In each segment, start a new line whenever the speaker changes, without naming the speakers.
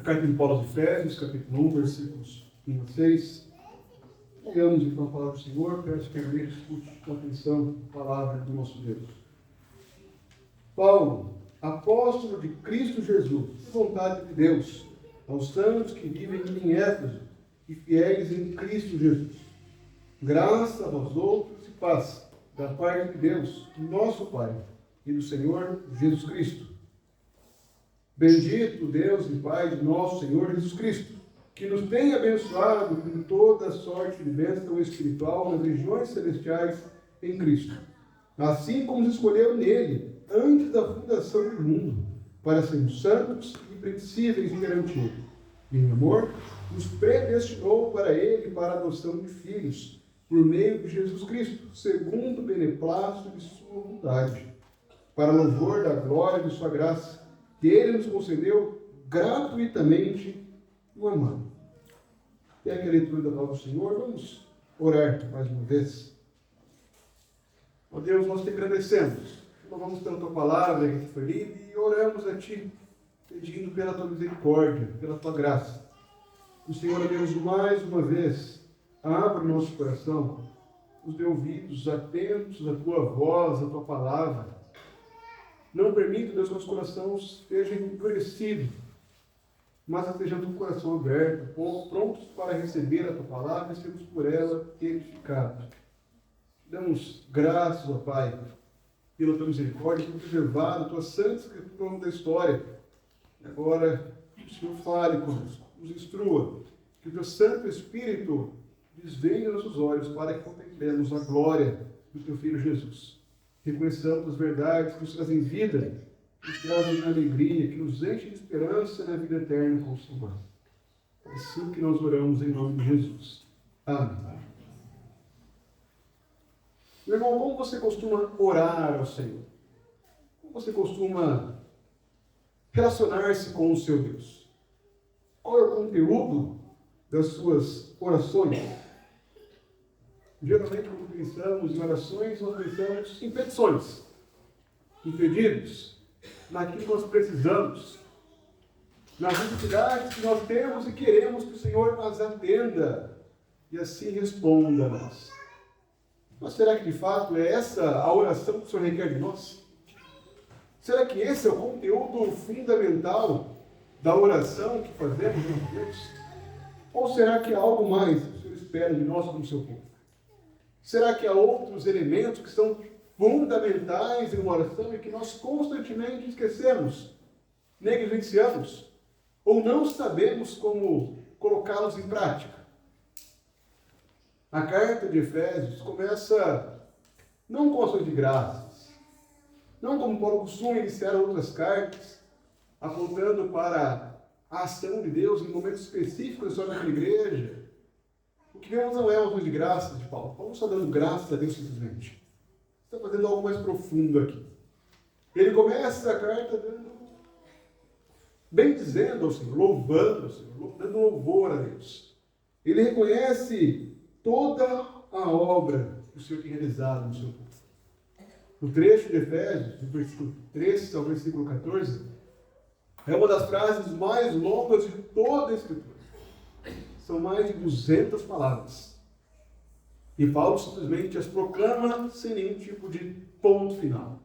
A carta de Paulo aos Efésios, capítulo 1, versículos 1 a 6. Leamos então a palavra do Senhor, peço que a igreja escute com atenção a palavra do nosso Deus. Paulo, apóstolo de Cristo Jesus, por vontade de Deus, aos santos que vivem em Éfeso e fiéis em Cristo Jesus. Graça a vós outros e paz, da parte de Deus, nosso Pai, e do Senhor Jesus Cristo. Bendito Deus e Pai de nosso Senhor Jesus Cristo, que nos tem abençoado com toda sorte de bênção espiritual nas regiões celestiais em Cristo, assim como nos escolheu nele, antes da fundação do mundo, para sermos santos e princípios perante ele. Em amor, nos predestinou para ele para a adoção de filhos, por meio de Jesus Cristo, segundo o beneplácito de sua vontade, para louvor da glória de sua graça, que ele nos concedeu gratuitamente no amado. Tem aqui a leitura da palavra do Senhor. Vamos orar mais uma vez. Ó Deus, nós te agradecemos. Louvamos pela tua palavra que foi lida e oramos a ti, pedindo pela tua misericórdia, pela tua graça. O Senhor, ó Deus, mais uma vez, abre o nosso coração, nos dê ouvidos atentos à tua voz, à tua palavra. Não permita, Deus, que nosso coração esteja endurecido, mas estejamos com o coração aberto, prontos para receber a tua palavra e sermos por ela edificados. Damos graças, ó Pai, pela tua misericórdia, por preservar a tua santa escritura ao longo da história. E agora, o Senhor fale conosco, nos instrua, que o teu Santo Espírito desvenha nossos olhos para que contemplemos a glória do teu Filho Jesus. Reconheçamos as verdades que nos trazem vida, que nos trazem alegria, que nos enchem de esperança na vida eterna com o Senhor. É assim que nós oramos em nome de Jesus. Amém. Meu irmão, como você costuma orar ao Senhor? Como você costuma relacionar-se com o seu Deus? Qual é o conteúdo das suas orações? Geralmente, quando pensamos em orações, nós pensamos em petições, em pedidos, naquilo que nós precisamos, nas necessidades que nós temos e queremos que o Senhor nos atenda e assim responda a nós. Mas será que de fato é essa a oração que o Senhor requer de nós? Será que esse é o conteúdo fundamental da oração que fazemos com Deus? Ou será que há algo mais que o Senhor espera de nós como seu povo? Será que há outros elementos que são fundamentais em uma oração e que nós constantemente esquecemos, negligenciamos, ou não sabemos como colocá-los em prática? A carta de Efésios começa não com ações de graças, não como Paulo costuma iniciar outras cartas, apontando para a ação de Deus em momentos específicos só naquela igreja. O que vemos não é uma ações de graças de Paulo. Paulo não está dando graças a Deus simplesmente. Está fazendo algo mais profundo aqui. Ele começa a carta bendizendo ao Senhor, louvando ao Senhor, dando louvor a Deus. Ele reconhece toda a obra que o Senhor tem realizado no seu povo. No trecho de Efésios, do versículo 13 ao versículo 14, é uma das frases mais longas de toda a Escritura. São mais de 200 palavras. E Paulo simplesmente as proclama sem nenhum tipo de ponto final.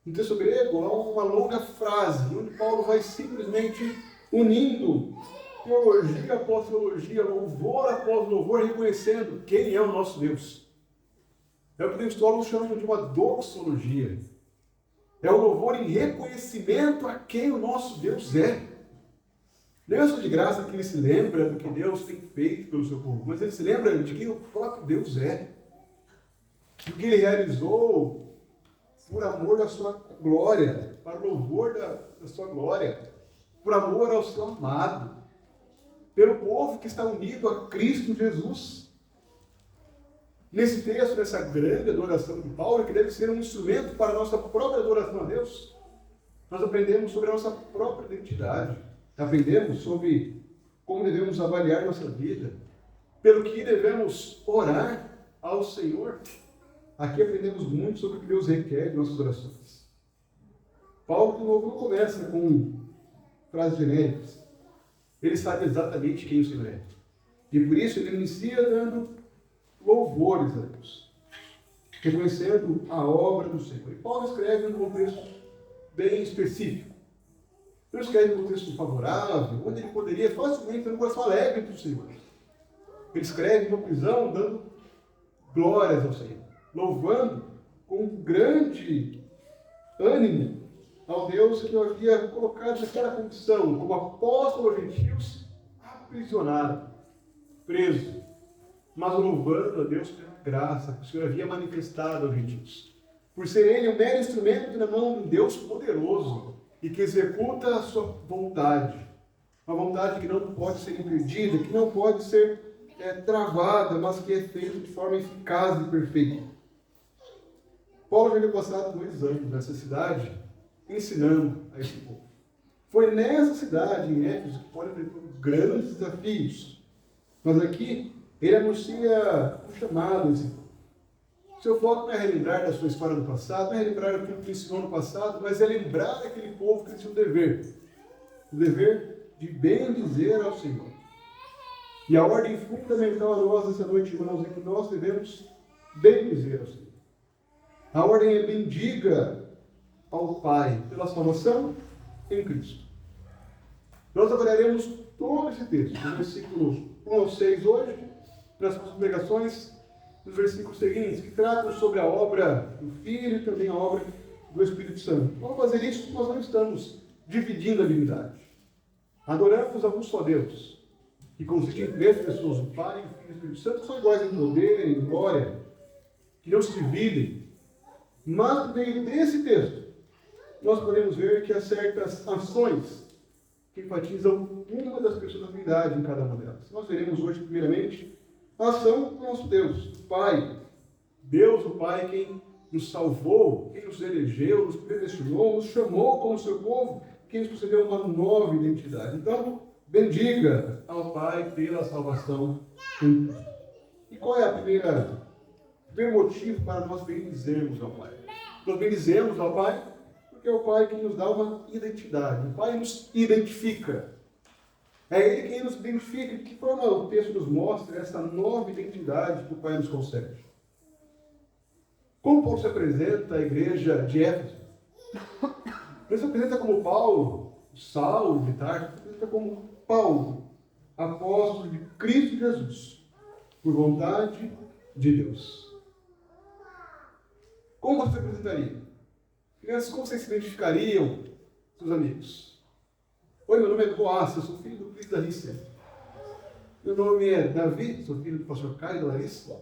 No texto grego, há uma longa frase, onde Paulo vai simplesmente unindo teologia após teologia, louvor após louvor, reconhecendo quem é o nosso Deus. É o que os teólogos chamam de uma doxologia. É o louvor em reconhecimento a quem o nosso Deus é. Não é só de graça que ele se lembra do que Deus tem feito pelo seu povo, mas ele se lembra de quem o próprio Deus é. Do que ele realizou por amor da sua glória, para o louvor da sua glória, por amor ao seu amado, pelo povo que está unido a Cristo Jesus. Nesse texto, nessa grande adoração de Paulo, que deve ser um instrumento para a nossa própria adoração a Deus, nós aprendemos sobre a nossa própria identidade. Aprendemos sobre como devemos avaliar nossa vida, pelo que devemos orar ao Senhor. Aqui aprendemos muito sobre o que Deus requer de nossas orações. Paulo, de novo, não começa com frases genéricas. Ele sabe exatamente quem o Senhor é. E por isso ele inicia dando louvores a Deus, reconhecendo a obra do Senhor. E Paulo escreve em um contexto bem específico. Ele escreve em um contexto favorável, onde ele poderia facilmente ter um coração alegre para o Senhor. Ele escreve em uma prisão dando glórias ao Senhor, louvando com grande ânimo ao Deus que o havia colocado naquela condição, como apóstolo aos gentios, aprisionado, preso, mas louvando a Deus pela graça que o Senhor havia manifestado aos gentios. Por ser ele um mero instrumento na mão de um Deus poderoso e que executa a sua vontade. Uma vontade que não pode ser impedida, que não pode ser travada, mas que é feita de forma eficaz e perfeita. Paulo já havia passado 2 anos nessa cidade, ensinando a esse povo. Foi nessa cidade, em Éfeso, que Paulo enfrentou grandes desafios. Mas aqui, ele anuncia um chamado a esse povo. Seu foco não é relembrar da sua história do passado, não é relembrar aquilo que ele ensinou no passado, mas é lembrar daquele povo que tinha um dever. O dever de bendizer ao Senhor. E a ordem fundamental a nós essa noite, irmãos, é que nós devemos bendizer ao Senhor. A ordem é bendiga ao Pai pela salvação em Cristo. Nós trabalharemos todo esse texto, dos versículos 1 ao 6 hoje, nas nossas pregações, nos versículos seguintes, que tratam sobre a obra do Filho e também a obra do Espírito Santo. Vamos fazer isso porque nós não estamos dividindo a divindade. Adoramos a um só Deus, que consiste em 3 pessoas, o Pai, o Filho e o Espírito Santo, que são iguais em poder, em glória, que não se dividem. Mas, no meio desse texto, nós podemos ver que há certas ações que enfatizam uma das pessoas da Trindade em cada uma delas. Nós veremos hoje, primeiramente, a ação do nosso Deus, o Pai. Deus, o Pai, quem nos salvou, quem nos elegeu, nos predestinou, nos chamou como seu povo, quem nos concedeu uma nova identidade. Então, bendiga ao Pai pela salvação em Cristo. E qual é o primeiro motivo para nós bendizermos ao Pai? Nós bendizemos ao Pai porque é o Pai que nos dá uma identidade. O Pai nos identifica. É Ele quem nos identifica. De que forma o texto nos mostra essa nova identidade que o Pai nos concede? Como Paulo se apresenta à igreja de Éfeso? Ele se apresenta como Paulo, Saulo de Tarso, se apresenta como Paulo, apóstolo de Cristo Jesus, por vontade de Deus. Como você se apresentaria? Crianças, como vocês se identificariam, seus amigos? Oi, meu nome é Boaz, eu sou filho do Cris da Lícia. Meu nome é Davi, sou filho do pastor Caio e da Larissa.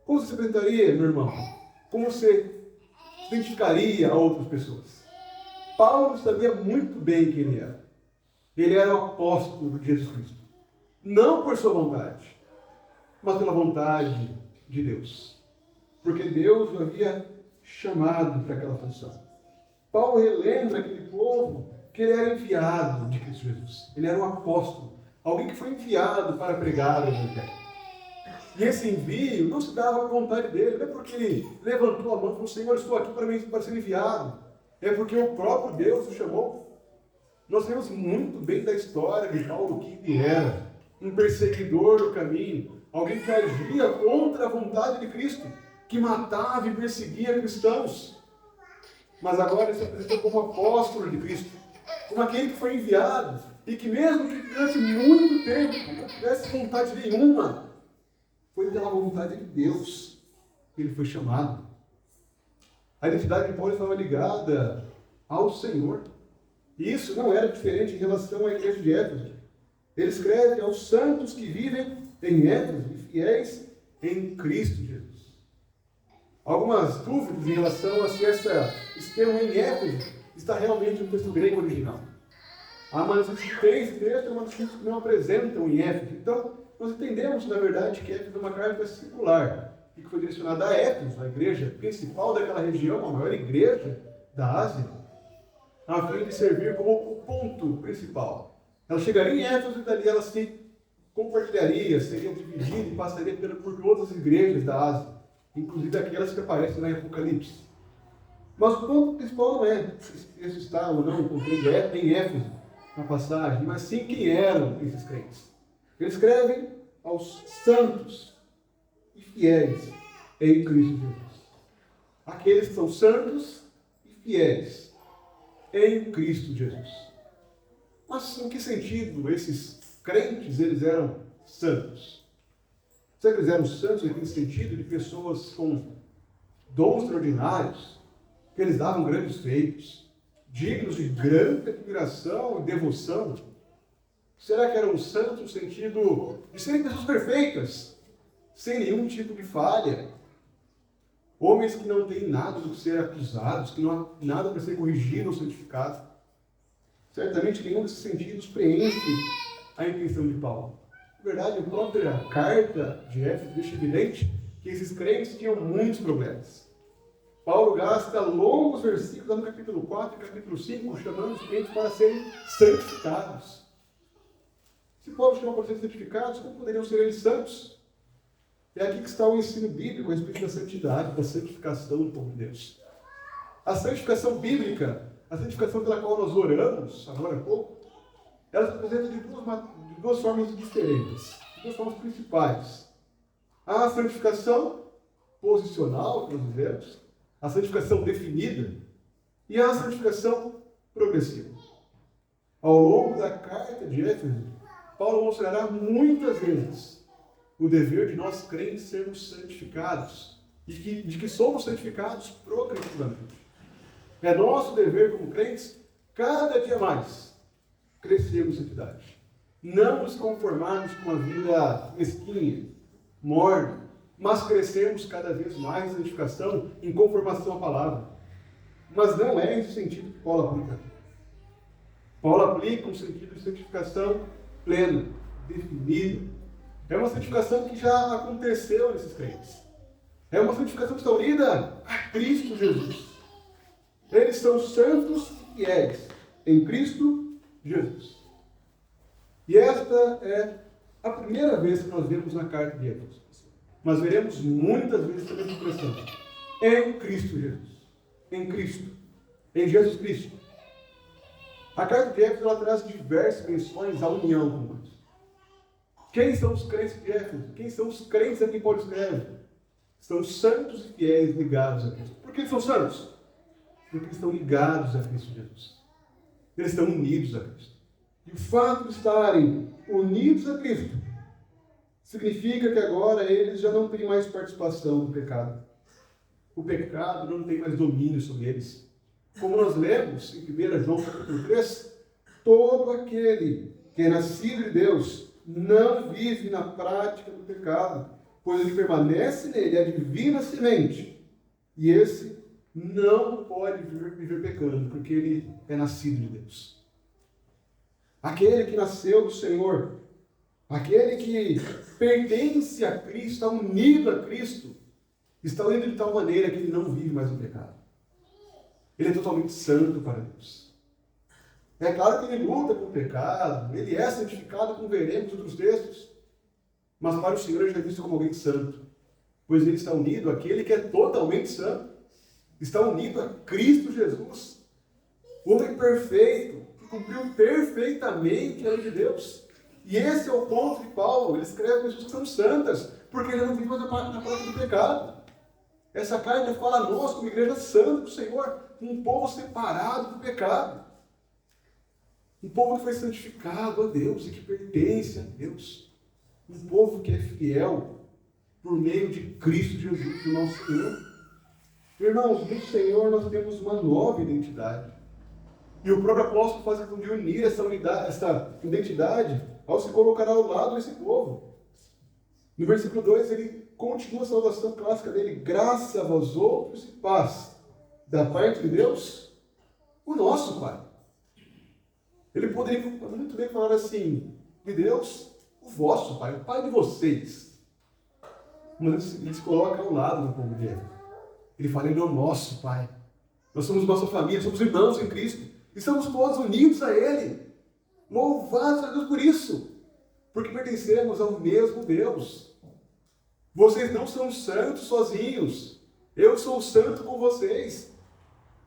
Como você se apresentaria, meu irmão? Como você se identificaria a outras pessoas? Paulo sabia muito bem quem ele era. Ele era o apóstolo de Jesus Cristo. Não por sua vontade, mas pela vontade de Deus. Porque Deus o havia chamado para aquela função. Paulo relembra aquele povo que ele era enviado de Cristo Jesus. Ele era um apóstolo. Alguém que foi enviado para pregar o Evangelho. E esse envio não se dava à vontade dele. Não é porque ele levantou a mão e falou: Senhor, estou aqui para ser enviado. É porque o próprio Deus o chamou. Nós sabemos muito bem da história de Paulo, que ele era um perseguidor do caminho, alguém que agia contra a vontade de Cristo, que matava e perseguia cristãos. Mas agora ele se apresenta como apóstolo de Cristo, como aquele que foi enviado, e que mesmo que durante muito tempo não tivesse vontade nenhuma, foi pela vontade de Deus que ele foi chamado. A identidade de Paulo estava ligada ao Senhor. E isso não era diferente em relação à igreja de Éfeso. Ele escreve aos santos que vivem em Éfeso e fiéis em Cristo Jesus. Algumas dúvidas em relação a se esse termo em Éfeso está realmente no texto grego original. Há manuscritos que têm esse texto e manuscritos que não apresentam em Éfeso. Então, nós entendemos, na verdade, que Éfeso é uma carta singular e que foi direcionada a Éfeso, a igreja principal daquela região, a maior igreja da Ásia, a fim de servir como o ponto principal. Ela chegaria em Éfeso e dali ela se compartilharia, seria dividida e passaria por todas as igrejas da Ásia, inclusive aquelas que aparecem na Apocalipse. Mas o ponto principal não é se esse texto está ou não em Éfeso, na passagem, mas sim quem eram esses crentes. Eles escrevem aos santos e fiéis em Cristo Jesus. Aqueles que são santos e fiéis em Cristo Jesus. Mas em que sentido esses crentes eles eram santos? Será que eles eram santos naquele sentido de pessoas com dons extraordinários, que eles davam grandes feitos, dignos de grande admiração e devoção? Será que eram santos no sentido de serem pessoas perfeitas, sem nenhum tipo de falha? Homens que não têm nada do que ser acusados, que não há nada para ser corrigido ou santificado? Certamente nenhum desses sentidos preenche a intenção de Paulo. Na verdade, a própria carta de Éfeso deixa evidente que esses crentes tinham muitos problemas. Paulo gasta longos versículos no capítulo 4 e capítulo 5, chamando os crentes para serem santificados. Se Paulo chama para serem santificados, como poderiam ser eles santos? É aqui que está o ensino bíblico a respeito da santidade, da santificação do povo de Deus. A santificação bíblica, a santificação pela qual nós oramos, agora há pouco, ela se apresenta de duas formas diferentes, de duas formas principais. A santificação posicional, que nós dizemos, a santificação definida e a santificação progressiva. Ao longo da carta de Éfeso, Paulo mostrará muitas vezes o dever de nós crentes sermos santificados e de que somos santificados progressivamente. É nosso dever como crentes, cada dia mais, crescermos em santidade. Não nos conformarmos com uma vida mesquinha, morna, mas crescermos cada vez mais em santificação, em conformação à palavra. Mas não é esse sentido que Paulo aplica. Paulo aplica um sentido de santificação plena, definida. É uma santificação que já aconteceu nesses crentes. É uma santificação que está unida a Cristo Jesus. Eles são santos e fiéis em Cristo Jesus. E esta é a primeira vez que nós vemos na carta de Éfeso. Mas veremos muitas vezes essa expressão. Em Cristo Jesus. Em Cristo. Em Jesus Cristo. A carta de Éfeso ela traz diversas menções à união com Deus. Quem são os crentes de Éfeso? Quem são os crentes a quem Paulo escreve? São santos e fiéis ligados a Cristo. Por que eles são santos? Porque eles estão ligados a Cristo Jesus. Eles estão unidos a Cristo. E o fato de estarem unidos a Cristo significa que agora eles já não têm mais participação no pecado. O pecado não tem mais domínio sobre eles. Como nós lemos em 1 João capítulo 3, todo aquele que é nascido de Deus não vive na prática do pecado, pois ele permanece nele, é a divina semente. E esse não pode viver pecando, porque ele é nascido de Deus. Aquele que nasceu do Senhor, aquele que pertence a Cristo, está unido a Cristo, está unido de tal maneira que ele não vive mais no pecado. Ele é totalmente santo para Deus. É claro que ele luta com o pecado, ele é santificado, como veremos em outros textos, mas para o Senhor ele já é visto como alguém santo, pois ele está unido àquele que é totalmente santo, está unido a Cristo Jesus, o homem perfeito, que cumpriu perfeitamente a lei de Deus. E esse é o ponto de Paulo. Ele escreve pessoas que são santas, porque ele não vive mais na prática do pecado. Essa carta fala a nós, como igreja santa do Senhor, um povo separado do pecado. Um povo que foi santificado a Deus e que pertence a Deus. Um povo que é fiel por meio de Cristo Jesus, o nosso Senhor. Irmãos, no Senhor nós temos uma nova identidade. E o próprio apóstolo faz questão de unir essa identidade ao se colocar ao lado desse povo. No versículo 2, ele continua a saudação clássica dele: graça a vós outros e paz da parte de Deus, o nosso Pai. Ele poderia muito bem falar assim: de Deus, o vosso Pai, o Pai de vocês. Mas ele se coloca ao lado do povo dele. Ele fala: ele é o nosso Pai. Nós somos nossa família, somos irmãos em Cristo. Estamos todos unidos a Ele. Louvados a Deus por isso. Porque pertencemos ao mesmo Deus. Vocês não são santos sozinhos. Eu sou santo com vocês.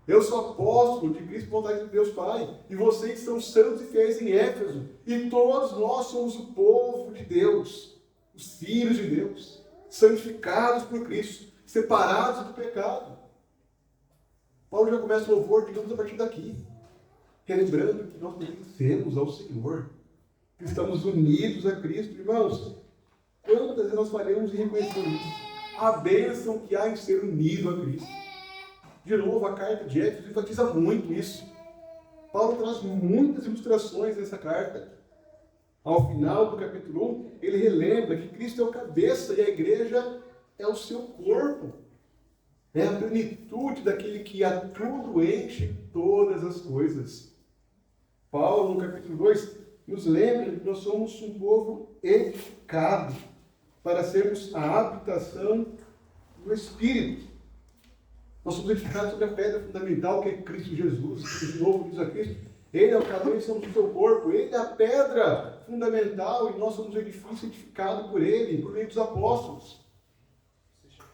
Eu sou apóstolo de Cristo, vontade de Deus Pai. E vocês são santos e fiéis em Éfeso. E todos nós somos o povo de Deus, os filhos de Deus, santificados por Cristo, separados do pecado. Paulo já começa o louvor, digamos, a partir daqui. Relembrando que nós pertencemos ao Senhor, que estamos unidos a Cristo. Irmãos, quantas vezes nós falhamos em reconhecer isso? A bênção que há em ser unido a Cristo. De novo, a carta de Éfeso enfatiza muito isso. Paulo traz muitas ilustrações nessa carta. Ao final do capítulo 1, ele relembra que Cristo é o cabeça e a igreja é o seu corpo. É a plenitude daquele que a tudo enche todas as coisas. Paulo, no capítulo 2, nos lembra que nós somos um povo edificado para sermos a habitação do Espírito. Nós somos edificados sobre a pedra fundamental que é Cristo Jesus. De novo diz a Cristo, Ele é o cabeça, somos o seu corpo, Ele é a pedra fundamental e nós somos o edifício edificado por Ele, por meio dos apóstolos.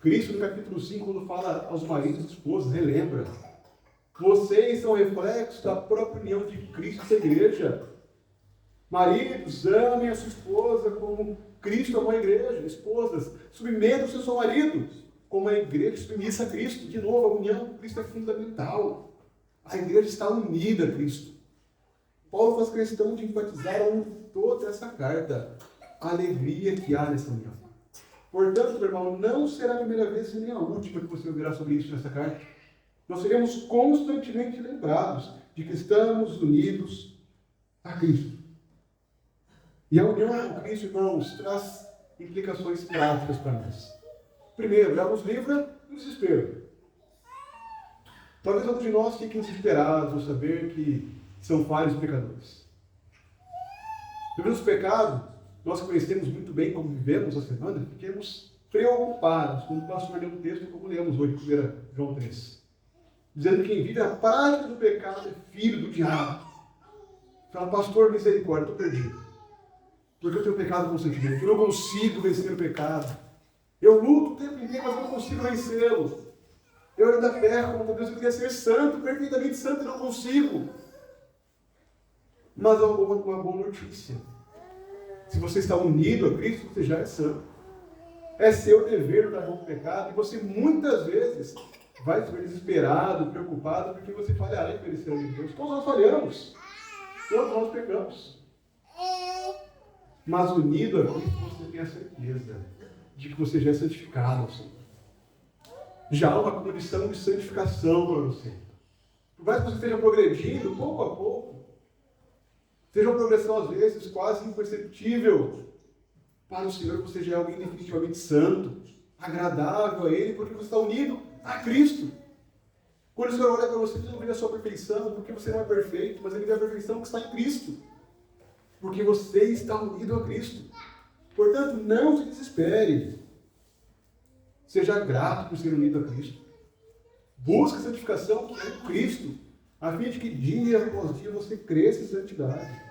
Cristo, no capítulo 5, quando fala aos maridos e esposas, relembra: vocês são reflexos da própria união de Cristo e da igreja. Maridos, amem a sua esposa como Cristo amou a igreja. Esposas, submetam-se ao seu marido como a igreja submissa a Cristo. De novo, a união com Cristo é fundamental. A igreja está unida a Cristo. Paulo faz questão de enfatizar ao longo de toda essa carta a alegria que há nessa união. Portanto, meu irmão, não será a primeira vez e nem a última que você ouvirá sobre isso nessa carta. Nós seremos constantemente lembrados de que estamos unidos a Cristo. E a união com Cristo, irmãos, traz implicações práticas para nós. Primeiro, ela nos livra do desespero. Talvez alguns de nós fiquem desesperados ao saber que são falhos pecadores. Devido ao pecado, nós conhecemos muito bem como vivemos a semana, fiquemos preocupados quando o pastor lê um texto como lemos hoje, 1 João 3. Dizendo que quem vive a prática do pecado é filho do diabo. Fala, pastor, misericórdia, estou perdido. Porque eu tenho pecado constantemente. Eu não consigo vencer o pecado. Eu luto o tempo inteiro, mas eu não consigo vencê-lo. Eu ainda peco contra Deus. Eu queria ser santo, perfeitamente santo, e não consigo. Mas há uma boa notícia. Se você está unido a Cristo, você já é santo. É seu dever lutar contra o pecado. E você muitas vezes vai ser desesperado, preocupado, porque você falhará em obedecer a Deus. Todos nós falhamos. Todos nós pecamos. Mas unido a Cristo, você tem a certeza de que você já é santificado ao Senhor. Já há uma condição de santificação para você. Por mais que você esteja progredindo, pouco a pouco, seja uma progressão às vezes quase imperceptível, para o Senhor você já é alguém definitivamente santo, agradável a Ele, porque você está unido a Cristo. Quando o Senhor olha para você, Ele não vê a sua perfeição, porque você não é perfeito, mas Ele vê a perfeição que está em Cristo. Porque você está unido a Cristo. Portanto, não se desespere. Seja grato por ser unido a Cristo. Busque a santificação que é em Cristo, a fim de que dia após dia você cresça em santidade.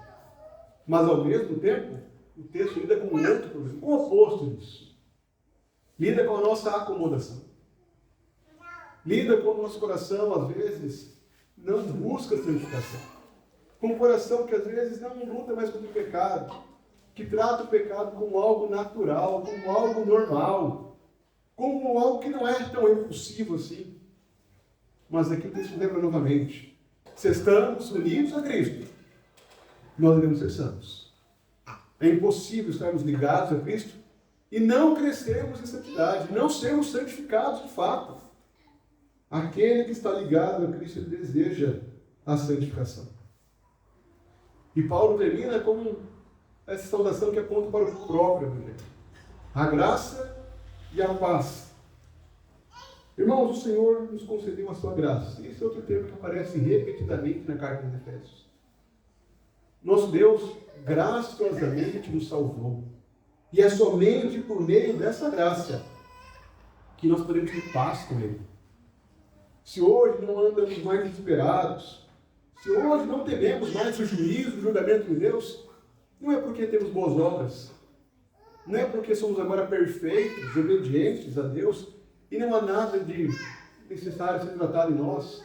Mas ao mesmo tempo, o texto lida com um outro problema, o oposto disso. Lida com a nossa acomodação. Lida com o nosso coração, às vezes, não busca santificação. Com um coração que às vezes não luta mais contra o pecado, que trata o pecado como algo natural, como algo normal, como algo que não é tão repulsivo assim. Mas aqui o texto lembra novamente: se estamos unidos a Cristo, nós devemos ser santos. É impossível estarmos ligados a Cristo e não crescermos em santidade, não sermos santificados de fato. Aquele que está ligado a Cristo, ele deseja a santificação. E Paulo termina com essa saudação que aponta para o próprio Evangelho: a graça e a paz. Irmãos, o Senhor nos concedeu a sua graça. Esse é outro termo que aparece repetidamente na carta dos Efésios. Nosso Deus graciosamente nos salvou. E é somente por meio dessa graça que nós podemos ter paz com Ele. Se hoje não andamos mais desesperados, se hoje não tememos mais o juízo, o julgamento de Deus, não é porque temos boas obras, não é porque somos agora perfeitos, obedientes a Deus, e não há nada de necessário ser tratado em nós.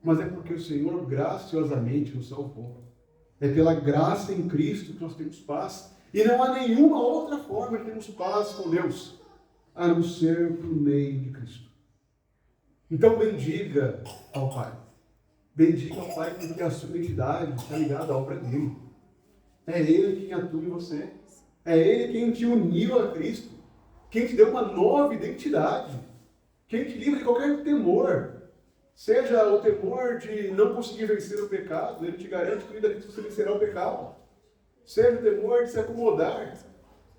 mas é porque o Senhor graciosamente nos salvou. É pela graça em Cristo que nós temos paz. E não há nenhuma outra forma de termos paz com Deus, a não ser por meio de Cristo. Então bendiga ao Pai. Bendiga ao Pai porque a sua identidade está ligada à obra dele. É Ele quem atua em você. É Ele quem te uniu a Cristo. Quem te deu uma nova identidade. Quem te livra de qualquer temor. Seja o temor de não conseguir vencer o pecado, Ele te garante que você vencerá o pecado. Seja o temor de se acomodar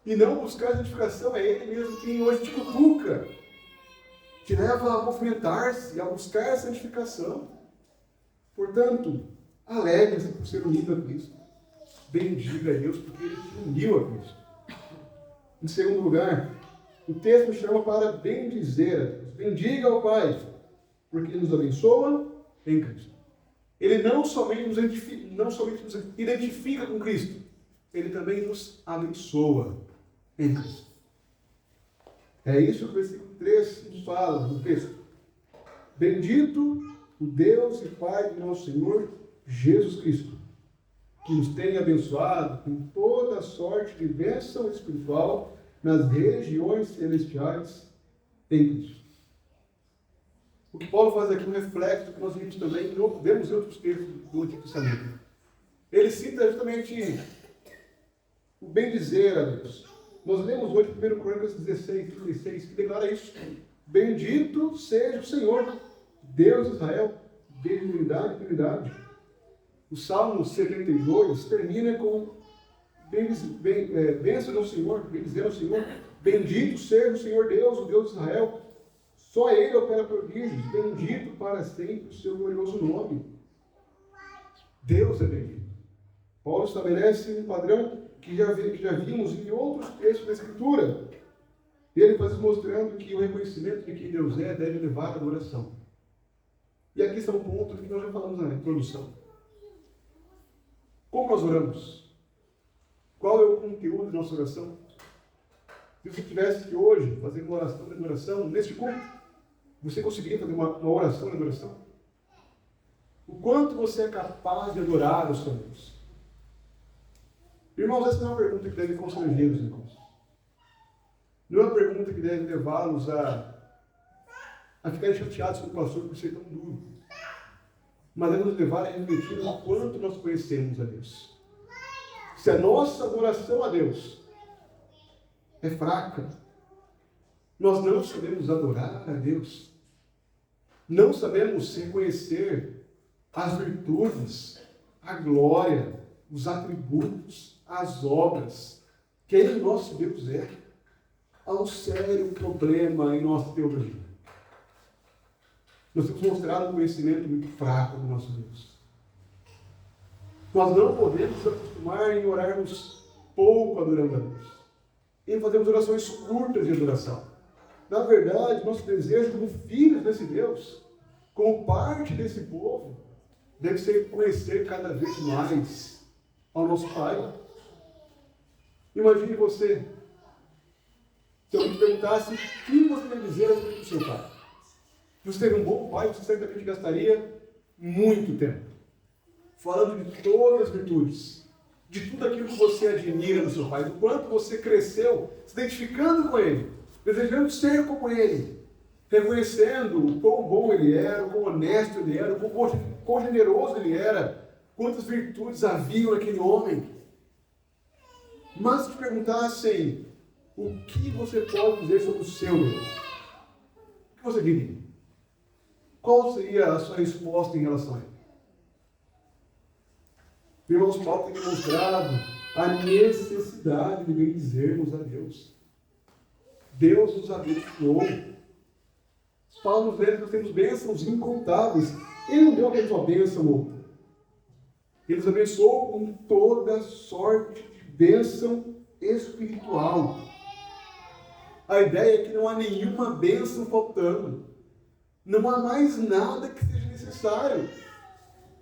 e não buscar a santificação, é Ele mesmo quem hoje te cutuca, te leva a movimentar-se, a buscar a santificação. Portanto, alegre-se por ser unido a Cristo. Bendiga a Deus porque Ele te uniu a Cristo. Em segundo lugar, o texto chama para bendizer a Deus. Bendiga ao Pai, porque Ele nos abençoa em Cristo. Ele não somente nos identifica com Cristo, Ele também nos abençoa em Cristo. É isso que o versículo 3 nos fala no texto. Bendito o Deus e Pai de nosso Senhor Jesus Cristo, que nos tem abençoado com toda sorte de bênção espiritual nas regiões celestiais em Cristo. O que Paulo faz aqui é um reflexo que nós vimos também, vemos em outros textos do Antigo Testamento. Ele cita justamente o bendizer a Deus. Nós lemos hoje 1 Crônicas 16, 36, que declara isso. Bendito seja o Senhor, Deus de Israel, desde unidade e eternidade. O Salmo 72 termina com bênção ao Senhor, bendizer ao Senhor. Bendito seja o Senhor Deus, o Deus de Israel. Só Ele opera prodígios. Bendito para sempre o seu glorioso nome. Deus é bendito. Paulo estabelece um padrão que já vimos em outros textos da Escritura. Ele faz mostrando que o reconhecimento de quem Deus é deve levar à adoração. E aqui está um ponto que nós já falamos na introdução. Como nós oramos? Qual é o conteúdo da nossa oração? Se você tivesse que hoje fazer uma oração de adoração neste culto, você conseguiria fazer uma oração de adoração? O quanto você é capaz de adorar o Senhor Deus? Irmãos, essa não é uma pergunta que deve constranger os irmãos. Não é uma pergunta que deve levá-los a ficarem chateados com o pastor por ser tão duro. Mas deve nos levar a refletir o quanto nós conhecemos a Deus. Se a nossa adoração a Deus é fraca, nós não sabemos adorar a Deus, não sabemos reconhecer as virtudes, a glória, os atributos, as obras, quem nosso Deus é, há um sério problema em nossa teologia. Nós temos mostrado um conhecimento muito fraco do nosso Deus. Nós não podemos nos acostumar em orarmos pouco adorando a Deus. E fazemos orações curtas de adoração. Na verdade, nosso desejo como filhos desse Deus, como parte desse povo, deve ser conhecer cada vez mais ao nosso Pai. Imagine você, se eu te perguntasse o que você quer dizer a respeito do seu pai. Se você teve um bom pai, você certamente gastaria muito tempo falando de todas as virtudes, de tudo aquilo que você admira no seu pai, do quanto você cresceu se identificando com ele, desejando ser como ele, reconhecendo o quão bom ele era, o quão honesto ele era, o quão generoso ele era, quantas virtudes haviam naquele homem. Mas se te perguntassem o que você pode dizer sobre o seu Deus, o que você diria? Qual seria a sua resposta em relação a ele? Irmãos, Paulo tem demonstrado a necessidade de bendizermos a Deus. Deus nos abençoou. Paulo nos lembra que nós temos bênçãos incontáveis. Ele não deu apenas uma bênção outra. Ele nos abençoou com toda sorte de bênção espiritual. A ideia é que não há nenhuma bênção faltando. Não há mais nada que seja necessário.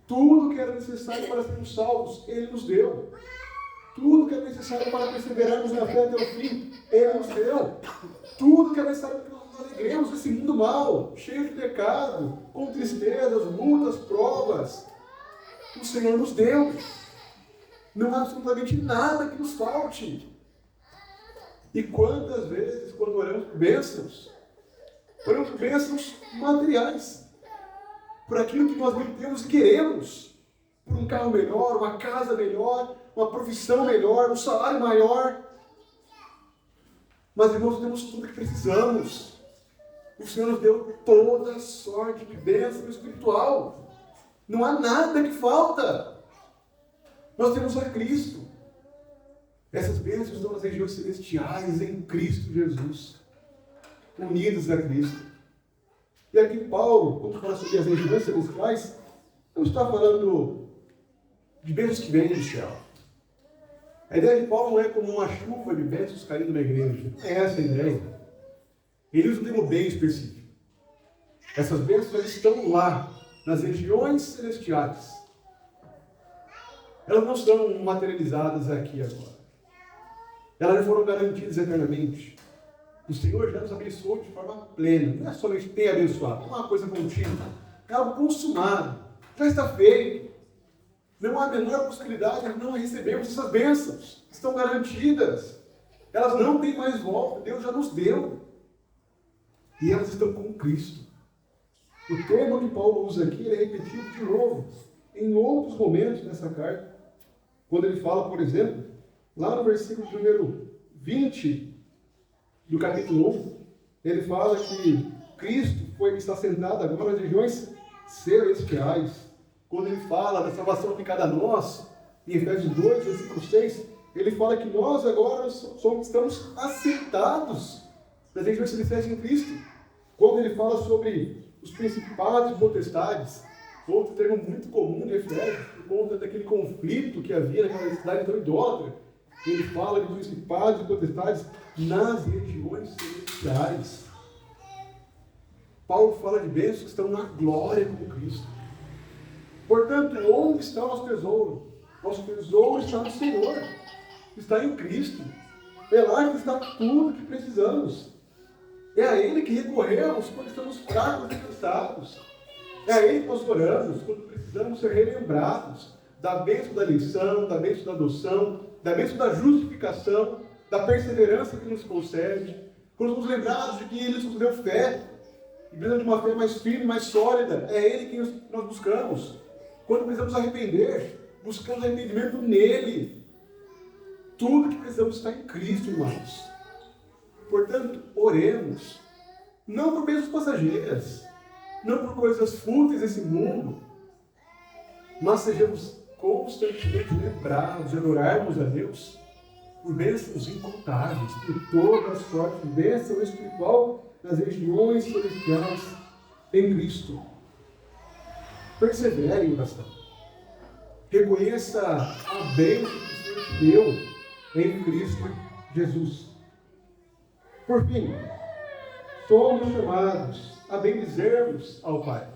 Tudo que era necessário para sermos salvos, Ele nos deu. Tudo que era necessário para perseverarmos na fé até o fim, Ele nos deu. Tudo que era necessário alegremos nesse mundo mau, cheio de pecado, com tristezas, lutas, provas. O Senhor nos deu. Não há absolutamente nada que nos falte. E quantas vezes, quando oramos por bênçãos materiais, por aquilo que nós bem temos e queremos, por um carro melhor, uma casa melhor, uma profissão melhor, um salário maior. Mas, irmãos, temos tudo que precisamos. O Senhor nos deu toda sorte de bênção espiritual. Não há nada que falta. Nós temos a Cristo. Essas bênçãos estão nas regiões celestiais em Cristo Jesus, unidos a Cristo. E aqui Paulo, quando fala sobre as regiões celestiais, não está falando de bênçãos que vêm do céu. A ideia de Paulo não é como uma chuva de bênçãos caindo na igreja. Não é essa a ideia. Ele usa um termo bem específico. Essas bênçãos estão lá, nas regiões celestiais. Elas não estão materializadas aqui agora. Elas já foram garantidas eternamente. O Senhor já nos abençoou de forma plena. Não é somente ter abençoado, não é uma coisa contínua. É algo consumado. Já está feito. Não há a menor possibilidade de não recebermos essas bênçãos. Estão garantidas. Elas não têm mais volta. Deus já nos deu. E elas estão com Cristo. O termo que Paulo usa aqui é repetido de novo em outros momentos dessa carta. Quando ele fala, por exemplo, lá no versículo número 20 do capítulo 1, ele fala que Cristo está sentado agora nas regiões celestiais. Quando ele fala da salvação aplicada a nós, em Efésios 2, versículo 6, ele fala que nós agora estamos assentados nas regiões celestiais em Cristo. Quando ele fala sobre os principados e potestades, outro termo muito comum de Efésios, por conta daquele conflito que havia naquela cidade tão idólatra, ele fala de principados e potestades nas regiões celestiais. Paulo fala de bênçãos que estão na glória com Cristo. Portanto, onde está o nosso tesouro? Nosso tesouro está no Senhor. Está em Cristo. É lá que está tudo que precisamos. É a Ele que recorremos quando estamos fracos e cansados. É a Ele que nós oramos quando precisamos ser relembrados da bênção da eleição, da bênção da adoção, da bênção da justificação, da perseverança que nos concede. Quando somos lembrados de que Ele nos deu fé, e precisamos de uma fé mais firme, mais sólida, é Ele que nós buscamos. Quando precisamos arrepender, buscamos arrependimento nele. Tudo que precisamos está em Cristo, irmãos. Portanto, oremos, não por bênçãos passageiras, não por coisas fúteis desse mundo, mas sejamos constantemente lembrados de adorarmos a Deus por bênçãos incontáveis, por toda a sorte de bênção espiritual nas regiões celestiais em Cristo. Persevere em oração. Reconheça a bênção que o Senhor te deu em Cristo Jesus. Por fim, somos chamados a bendizermos ao Pai,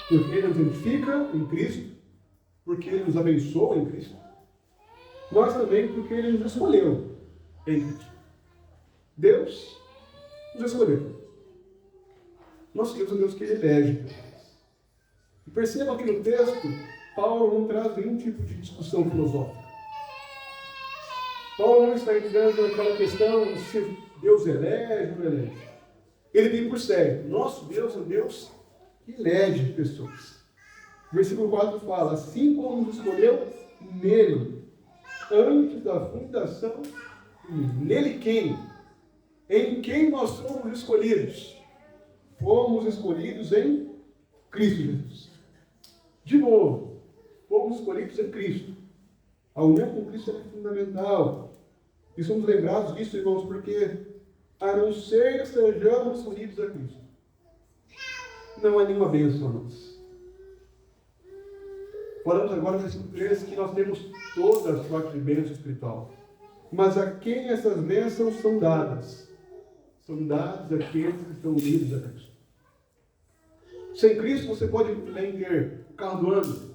porque Ele nos edifica em Cristo, porque Ele nos abençoa em Cristo, nós também porque Ele nos escolheu em Cristo. Deus nos escolheu. Nós temos um Deus que Ele elege. E percebam que no texto, Paulo não traz nenhum tipo de discussão filosófica. Paulo não está entrando naquela questão se Deus elege ou não elege. Ele tem por certo, nosso Deus é um Deus que elege pessoas. O versículo 4 fala, assim como nos escolheu nele, antes da fundação, nele quem? Em quem nós somos escolhidos? Fomos escolhidos em Cristo Jesus. De novo, fomos escolhidos em Cristo. A união com Cristo é fundamental. E somos lembrados disso, irmãos, porque a não ser que sejamos unidos a Cristo, não há nenhuma bênção a nós. Falamos agora no versículo 13 que nós temos toda a sorte de bênção espiritual. Mas a quem essas bênçãos são dadas? São dadas àqueles que estão unidos a Cristo. Sem Cristo você pode nem ter o carro do ano,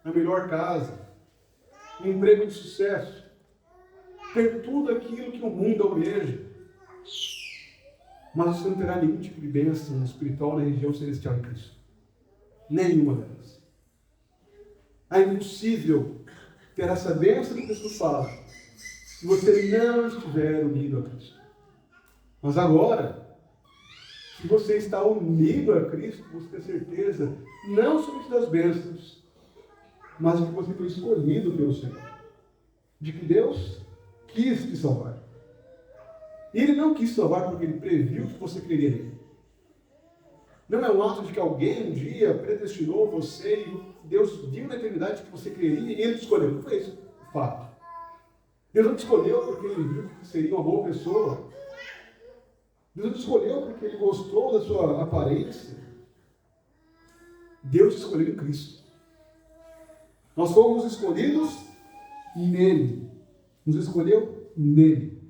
a melhor casa, um emprego de sucesso, ter tudo aquilo que o mundo almeja. Mas você não terá nenhum tipo de bênção espiritual na região celestial em Cristo. Nenhuma delas. É impossível ter essa bênção que Jesus fala se você não estiver unido a Cristo. Mas agora, se você está unido a Cristo, você tem certeza, não somente das bênçãos, mas de que você foi escolhido pelo Senhor. De que Deus quis te salvar. E Ele não quis salvar porque Ele previu que você creria nele. Não é um ato de que alguém um dia predestinou você e Deus viu na eternidade que você creria e Ele te escolheu. Não foi isso o fato. Deus não te escolheu porque Ele viu que você seria uma boa pessoa. Deus não te escolheu porque Ele gostou da sua aparência. Deus te escolheu em Cristo. Nós fomos escolhidos nele. Nos escolheu nele.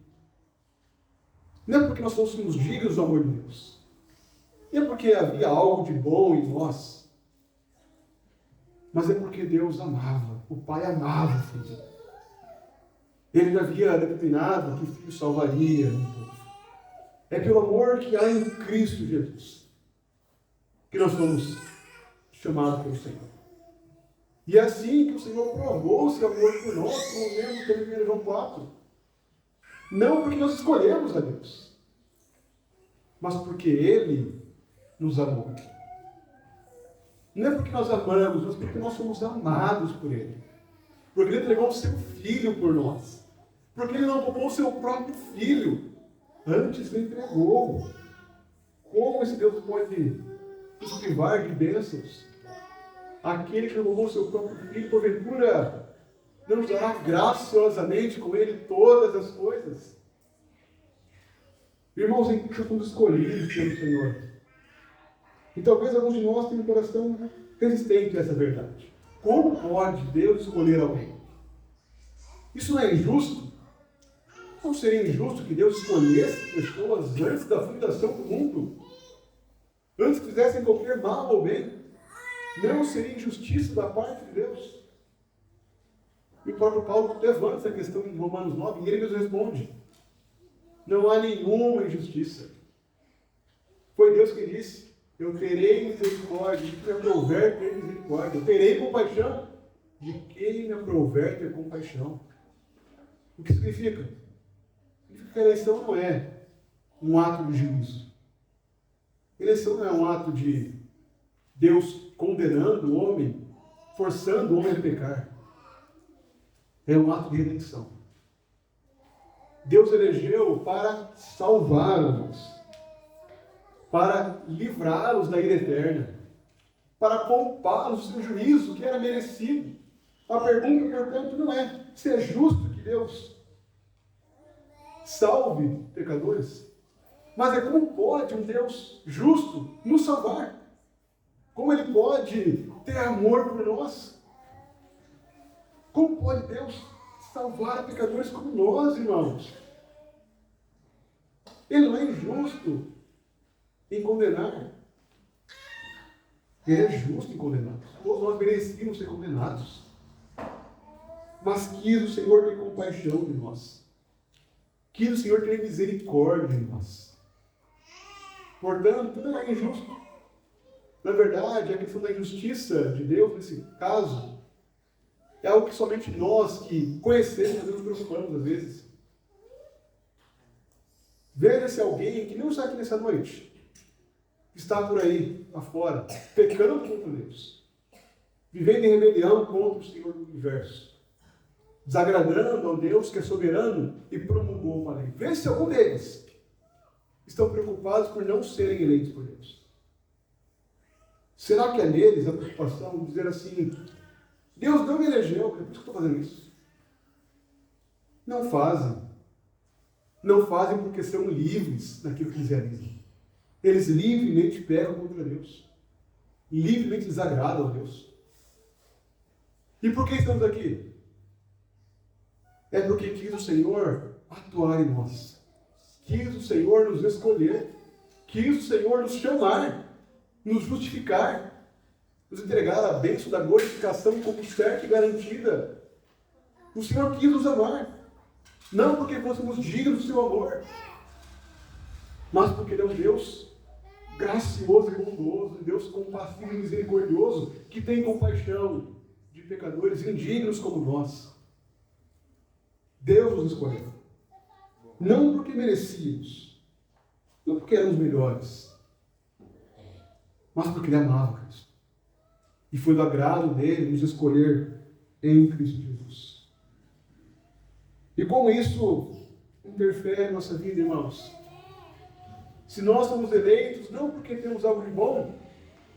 Não é porque nós fôssemos dignos do amor de Deus. Não é porque havia algo de bom em nós. Mas é porque Deus amava. O Pai amava o Filho. Ele havia determinado que o Filho salvaria o povo. É pelo amor que há em Cristo Jesus que nós somos chamados pelo Senhor. E é assim que o Senhor provou o seu amor por nós, como lemos em 1 João 4. Não porque nós escolhemos a Deus, mas porque Ele nos amou. Não é porque nós amamos, mas porque nós somos amados por Ele. Porque Ele entregou o seu Filho por nós. Porque Ele não poupou o seu próprio Filho. Antes Ele entregou. Como esse Deus pode nos privar de bênçãos? Aquele que não poupou o seu próprio Filho, porventura, não nos dará graciosamente com Ele todas as coisas? Irmãos, em Cristo somos escolhidos pelo Senhor. E talvez alguns de nós tenham um coração resistente a essa verdade. Como pode Deus escolher alguém? Isso não é injusto? Não seria injusto que Deus escolhesse pessoas antes da fundação do mundo? Antes que fizessem qualquer mal ou bem? Não seria injustiça da parte de Deus? E o próprio Paulo levanta essa questão em Romanos 9 e ele nos responde: não há nenhuma injustiça. Foi Deus que disse: eu terei misericórdia de quem me aprouver ter misericórdia. Eu terei compaixão de quem me aprouver ter compaixão. O que significa? Significa que a eleição não é um ato de juízo. A eleição não é um ato de Deus condenando o homem, forçando o homem a pecar. É um ato de redenção. Deus elegeu para salvar-os, para livrá-los da ira eterna, para poupá-los do seu juízo que era merecido. A pergunta, portanto, não é se é justo que Deus salve pecadores, mas é como pode um Deus justo nos salvar? Como Ele pode ter amor por nós? Como pode Deus salvar pecadores como nós, irmãos? Ele não é injusto em condenar. Ele é justo em condenar. Todos nós merecíamos ser condenados. Mas quis o Senhor ter compaixão de nós. Quis o Senhor ter misericórdia de nós. Portanto, não é injusto. Na verdade, a questão da injustiça de Deus, nesse caso, é algo que somente nós que conhecemos, nos preocupamos às vezes. Veja-se alguém que não está aqui nessa noite, que está por aí, afora, pecando contra Deus, vivendo em rebelião contra o Senhor do universo, desagradando ao Deus que é soberano e promulgou uma lei. Veja se algum deles estão preocupados por não serem eleitos por Deus. Será que é neles a preocupação de dizer assim: Deus não me elegeu, é por isso que eu estou fazendo isso? Não fazem. Não fazem porque são livres naquilo que eles realizam. Eles livremente pecam contra Deus. Livremente desagradam a Deus. E por que estamos aqui? É porque quis o Senhor atuar em nós. Quis o Senhor nos escolher. Quis o Senhor nos chamar, nos justificar, nos entregar a bênção da glorificação como certa e garantida. O Senhor quis nos amar. Não porque fôssemos dignos do seu amor, mas porque Ele é um Deus gracioso e bondoso, um Deus compassivo e misericordioso, que tem compaixão de pecadores indignos como nós. Deus nos escolheu. Não porque merecíamos, não porque éramos melhores, mas porque Ele amava Cristo. E foi do agrado dele nos escolher em Cristo Jesus. E como isso interfere em nossa vida, irmãos? Se nós somos eleitos, não porque temos algo de bom,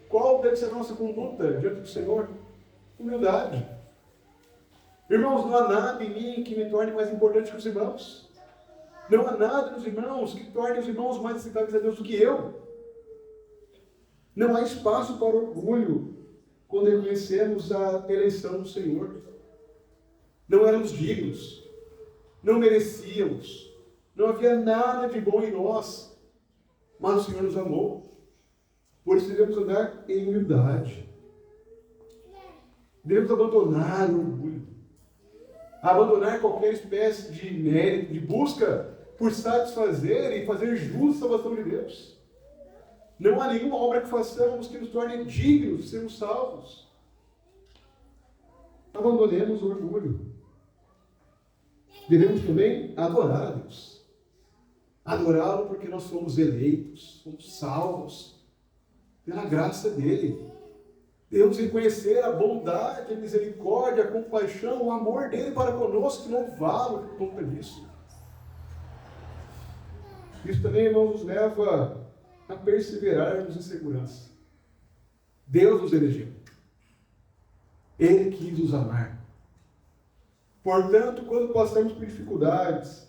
qual deve ser a nossa conduta diante do Senhor? Humildade. Irmãos, não há nada em mim que me torne mais importante que os irmãos. Não há nada nos irmãos que torne os irmãos mais aceitáveis a Deus do que eu. Não há espaço para orgulho quando reconhecemos a eleição do Senhor. Não éramos dignos, não merecíamos, não havia nada de bom em nós, mas o Senhor nos amou. Por isso devemos andar em humildade. Devemos abandonar o orgulho, abandonar qualquer espécie de mérito, de busca por satisfazer e fazer jus à salvação de Deus. Não há nenhuma obra que façamos que nos torne dignos de sermos salvos. Abandonemos o orgulho. Devemos também adorar a Deus. Adorá-lo porque nós somos eleitos, somos salvos pela graça dele. Devemos reconhecer a bondade, a misericórdia, a compaixão, o amor dele para conosco, louvá-lo por conta disso. Isso também, irmãos, nos leva a perseverarmos em segurança. Deus nos elegeu. Ele quis nos amar. Portanto, quando passamos por dificuldades,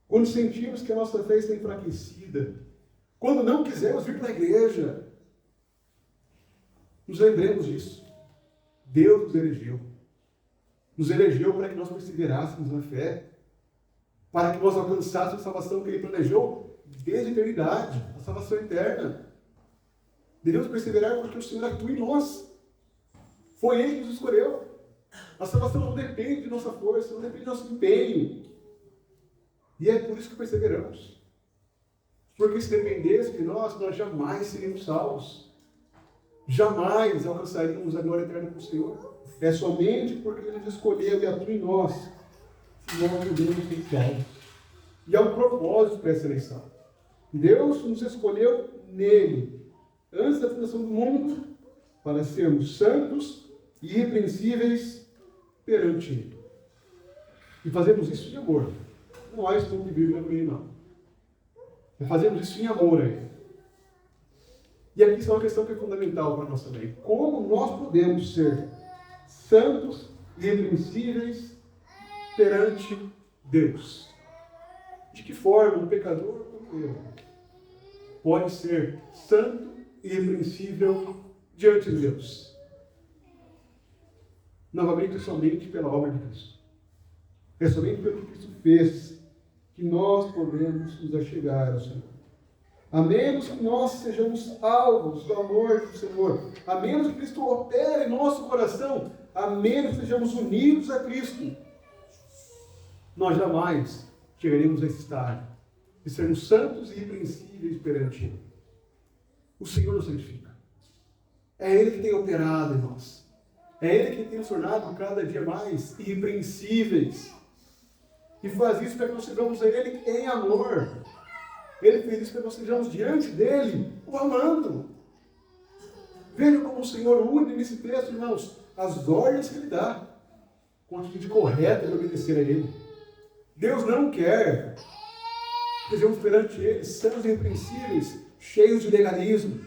quando sentimos que a nossa fé está enfraquecida, quando não quisermos vir para a igreja, nos lembremos disso. Deus nos elegeu. Nos elegeu para que nós perseverássemos na fé, para que nós alcançássemos a salvação que Ele planejou desde a eternidade, a salvação eterna. Devemos perseverar porque o Senhor atua em nós. Foi Ele que nos escolheu. A salvação não depende de nossa força, não depende do nosso empenho. E é por isso que perseveramos. Porque se dependesse de nós jamais seríamos salvos. Jamais alcançaríamos a glória eterna com o Senhor. É somente porque Ele nos escolheu e atua em nós que nós podemos ser salvos. E há um propósito para essa eleição. Deus nos escolheu nele, antes da fundação do mundo, para sermos santos e irrepreensíveis perante Ele. E fazemos isso em amor. Não há estudo de Bíblia no meio, não. Fazemos isso em amor a Ele. E aqui está uma questão que é fundamental para nós também. Como nós podemos ser santos e irrepreensíveis perante Deus? De que forma um pecador como eu pode ser santo e irrepreensível diante de Deus? Novamente, é somente pela obra de Cristo. É somente pelo que Cristo fez que nós podemos nos achegar ao Senhor. A menos que nós sejamos alvos do amor do Senhor, a menos que Cristo opere em nosso coração, a menos que sejamos unidos a Cristo, nós jamais chegaremos a esse estágio de sermos santos e irrepreensíveis perante Ele. O Senhor nos santifica. É Ele que tem operado em nós. É Ele que tem nos tornado cada dia mais irrepreensíveis. E faz isso para que nós sejamos a Ele em amor. Ele fez isso para que nós sejamos diante dEle, o amando. Veja como o Senhor une nesse texto, irmãos, as ordens que Ele dá, com a atitude correta de obedecer a Ele. Deus não quer que sejamos perante Ele, santos e irrepreensíveis, cheios de legalismo,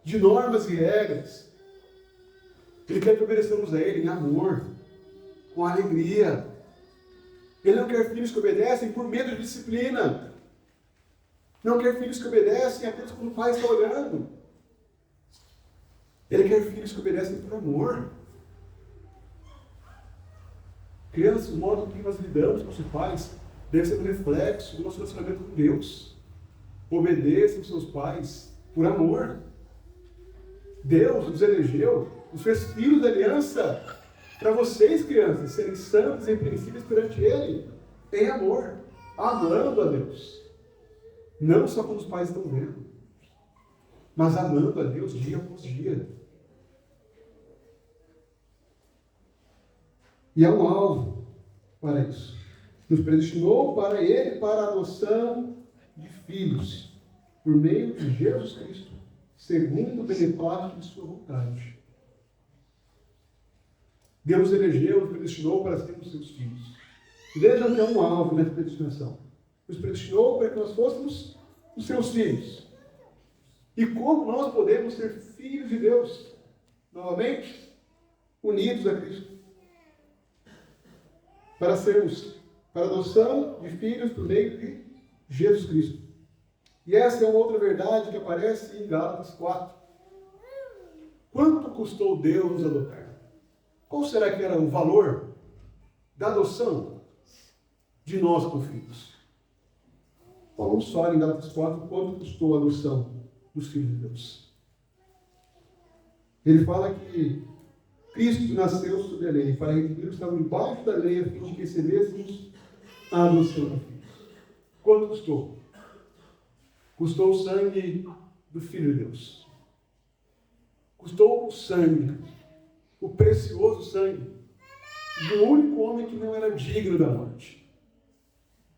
de normas e regras. Ele quer que obedeçamos a Ele em amor, com alegria. Ele não quer filhos que obedecem por medo de disciplina. Não quer filhos que obedecem apenas quando o pai está olhando. Ele quer filhos que obedecem por amor. Crianças, o modo que nós lidamos com nossos pais deve ser um reflexo do nosso relacionamento com Deus. Obedeçam seus pais por amor. Deus nos elegeu, nos fez filhos da aliança para vocês, crianças, serem santos e irrepreensíveis perante Ele, em amor, amando a Deus. Não só quando os pais estão vendo, mas amando a Deus dia após dia. E há um alvo para isso. Nos predestinou para Ele, para a adoção de filhos, por meio de Jesus Cristo, segundo o beneplácito de sua vontade. Deus elegeu, nos predestinou para sermos seus filhos. Vejam que há um alvo nessa predestinação. Nos predestinou para que nós fôssemos os seus filhos. E como nós podemos ser filhos de Deus? Novamente, unidos a Cristo. Para sermos, para a adoção de filhos por meio de Jesus Cristo. E essa é uma outra verdade que aparece em Gálatas 4. Quanto custou Deus nos adotar? Qual será que era o valor da adoção de nós como filhos? Paulo só em Gálatas 4 quanto custou a adoção dos filhos de Deus. Ele fala que Cristo nasceu sob a lei para redimir os que estavam embaixo da lei a fim de que recebêssemos a adoção de filhos. Quanto custou? Custou o sangue do Filho de Deus. Custou o sangue, o precioso sangue do único homem que não era digno da morte.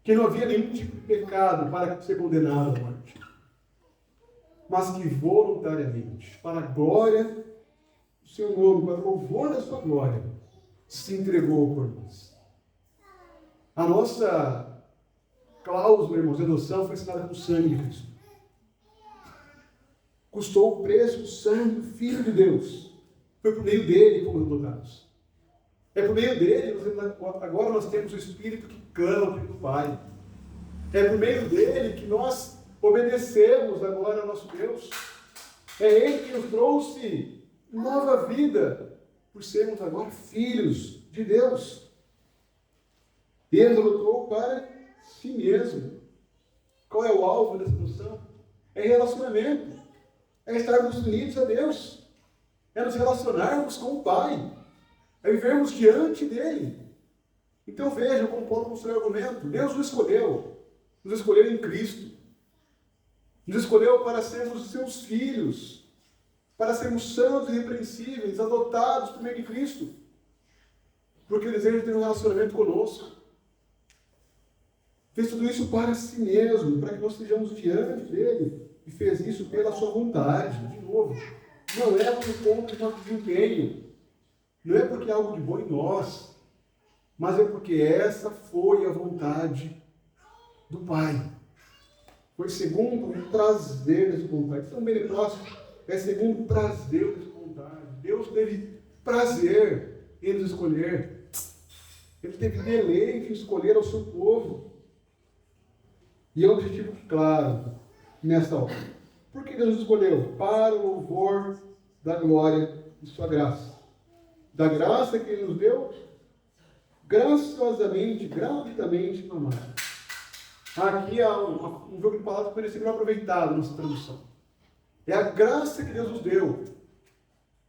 Que não havia nenhum tipo de pecado para ser condenado à morte. Mas que voluntariamente, para a glória do seu nome, para o louvor da sua glória, se entregou por nós. A nossa cláusula, irmãos, de adoção foi assinada com o sangue de Cristo. Custou o preço do sangue do Filho de Deus. Foi por meio dele que fomos adotados. É por meio dele, agora nós temos o Espírito que clama pelo Pai. É por meio dele que nós obedecemos agora ao nosso Deus. É Ele que nos trouxe nova vida, por sermos agora filhos de Deus. Ele nos adotou para si mesmo. Qual é o alvo dessa adoção? É relacionamento. É estarmos unidos a Deus. É nos relacionarmos com o Pai. É vivermos diante dele. Então vejam como Paulo construiu o argumento. Deus nos escolheu. Nos escolheu em Cristo. Nos escolheu para sermos seus filhos. Para sermos santos e irrepreensíveis, adotados por meio de Cristo. Porque Ele deseja ter um relacionamento conosco. Fez tudo isso para si mesmo, para que nós estejamos diante dele. E fez isso pela sua vontade. De novo, não é por conta do nosso desempenho. Não é porque é algo de bom em nós. Mas é porque essa foi a vontade do Pai. Foi segundo o prazer da sua vontade. Isso é um beneplácito. É segundo o prazer da sua vontade. Deus teve prazer em nos escolher. Ele teve deleite em escolher ao seu povo. E é um objetivo claro nesta hora. Por que Deus nos escolheu? Para o louvor da glória de sua graça. Da graça que Ele nos deu, graciosamente, gratuitamente, amado. Aqui há um jogo de palavras que poderia ser melhor aproveitado nessa tradução. É a graça que Deus nos deu,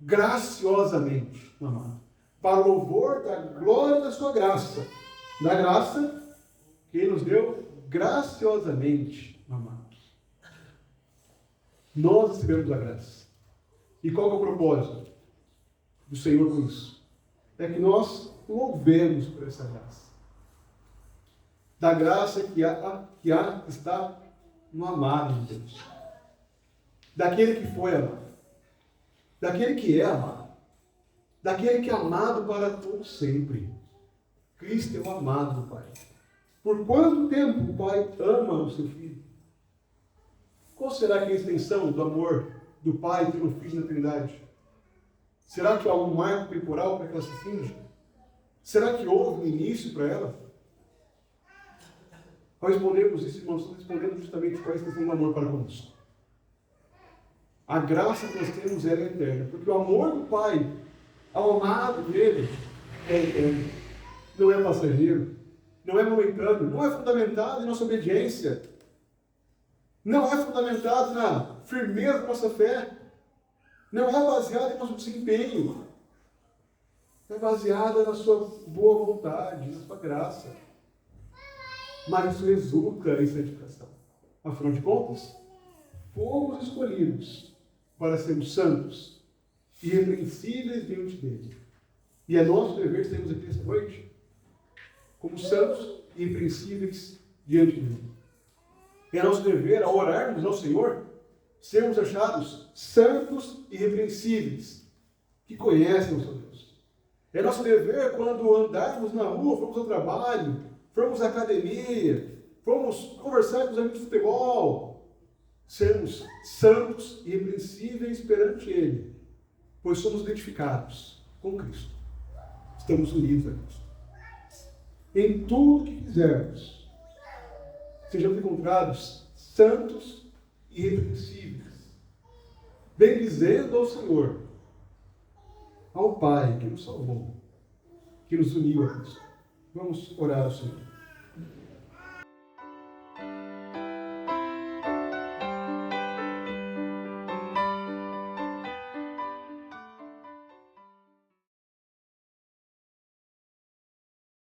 graciosamente, amado. Para o louvor da glória da sua graça. Da graça que Ele nos deu graciosamente, amados. Nós recebemos a graça. E qual é o propósito do Senhor com isso? É que nós louvemos por essa graça. Da graça que está no amado de Deus. Daquele que foi amado. Daquele que é amado. Daquele que é amado para todo sempre. Cristo é o amado do Pai. Por quanto tempo o Pai ama o seu Filho? Qual será que é a extensão do amor do Pai pelo Filho na Trindade? Será que há um marco temporal para que ela se finja? Será que houve um início para ela? Ao respondermos isso, irmãos, estamos respondendo justamente qual é a extensão do amor para conosco. A graça que nós temos é eterna, porque o amor do Pai ao amado dele é eterno. Não é passageiro, não é momentâneo, não é fundamentado em nossa obediência, não é fundamentado na firmeza da nossa fé, não é baseado em nosso desempenho, é baseada na sua boa vontade, na sua graça. Mas isso resulta em santificação. Afinal de contas, fomos escolhidos para sermos santos e irrepreensíveis diante dele. E é nosso dever sermos aqui esta noite como santos e irrepreensíveis diante dele. É nosso dever, ao orarmos ao Senhor, sermos achados santos e irrepreensíveis, que conhecem o seu Deus. É nosso dever, quando andarmos na rua, formos ao trabalho, formos à academia, formos conversar com os amigos de futebol, sermos santos e irrepreensíveis perante Ele, pois somos identificados com Cristo. Estamos unidos a Cristo. Em tudo que fizermos, sejamos encontrados santos e irrepreensíveis, bendizendo ao Senhor, ao Pai que nos salvou, que nos uniu a Cristo. Vamos orar ao Senhor.